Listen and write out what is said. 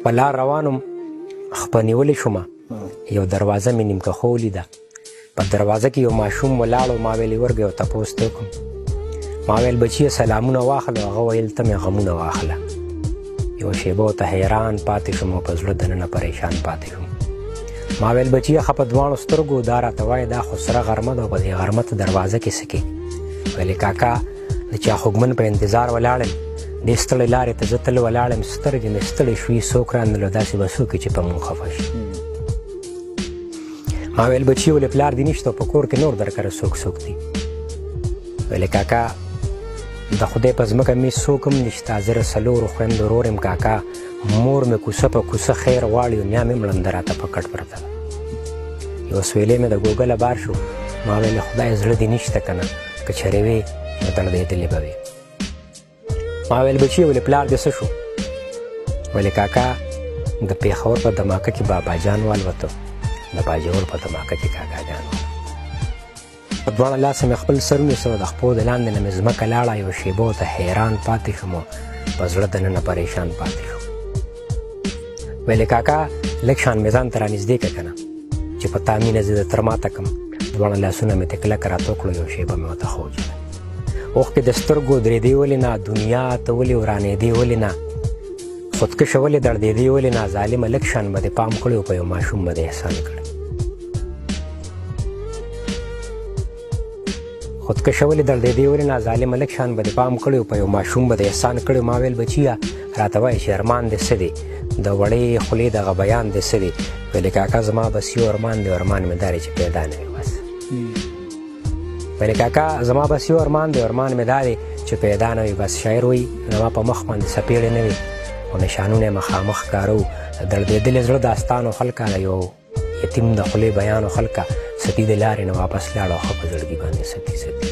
په لار روان وم خپه نیولې شومه یو دروازه مې نیمکه خو ولیده په دروازه کې یو ماشوم ولاړ و ما ویلې ورږه یو تپوس ته وکړم ما ویل بچیه سلامونه واخله هغه ویل ته مې غمونه واخله یوه شېبه ورته حیران پاتې شوم او په زړه دننه پریشان پاتې شوم ما ویل بچیه ښه په دواړو سترګو دا راته وایه دا خو سره غرمه ده او په دې غرمه ته دروازه کې څه کې ویلې کاکا د چا خوږمن په انتظار ولاړم دې ستړې لارې ته زه تل ولاړم سترګې مې ستړې شوي څوک رانلو داسې به څوک چې په مونږ خفه شي ما ویل بچي ولې پلار دې نشته په کور کې نور درکره څوک دي ویلې کاکا د خدای په ځمکه مې څوک هم نشته زه د څلورو خویندو ورور یم کاکا مور مې کوڅه په کوڅه خیر غواړي او نیا مې مړنده راته په کټ پرته ده یوه سویلې مې د ګوګله بار شو ما ویلې خدای زړه دې نشته که نه که چېرې وې نو دړدېدلې به وې ما ویل بچي ولې پلار دې څه شو ولې کاکا د پېښور په دماکه کې بابا جان والوته د باجوړ په دماکه کې کاکا جان په دواړه لاسه مې خپل سر ونیسه د خپو د لاندې نه مې ځمکه لاړه یوه شېبه ورته حیران پاتې شوم په زړه دننه پریشان پاتې شوم ویلې کاکا لږ شان مې ځان ته رانږدې کړه که نه چې په تا مینه زه د تر ماته کړم دواړه لاسونه مې ته کلکه راته وکړو یو شېبه مې ورته خوجله اوښکې د سترګو درېدې ولې نه دنیا ته ولې ورانېدې ولې نه خودکشه ولې دړدېدې ولې نه ظالمه لږ شان به دې پام کړی و په یو ماشوم به دې احسان کړی خودکشه ولې دړدېدې ولې نه ظالمه لږ شان به دې پام کړی و په یو ماشوم به دې احسان کړی ما ویل بچیه راته وایه چې ارمان دې څه دی د وړې خولې دغه بیان دې څه دی ویلې کاکا زما بس یو ارمان دی ارمان مې دا دی چې پیدا نه وي بس ویلې کاکا زما بس یو ارمان دی ارمان مې دا دی چې پیدا نه وي بس شاعر وایي زما په مخ باندې څپېړې نه وي خو نشانونه یې مخامخ ښکاره و د دړدېدلې زړه داستانو خلکه د یو یتیم د خولې بیانو خلکه ستی د لارې نه واپس لاړ او ښه په زړګي باندې ستی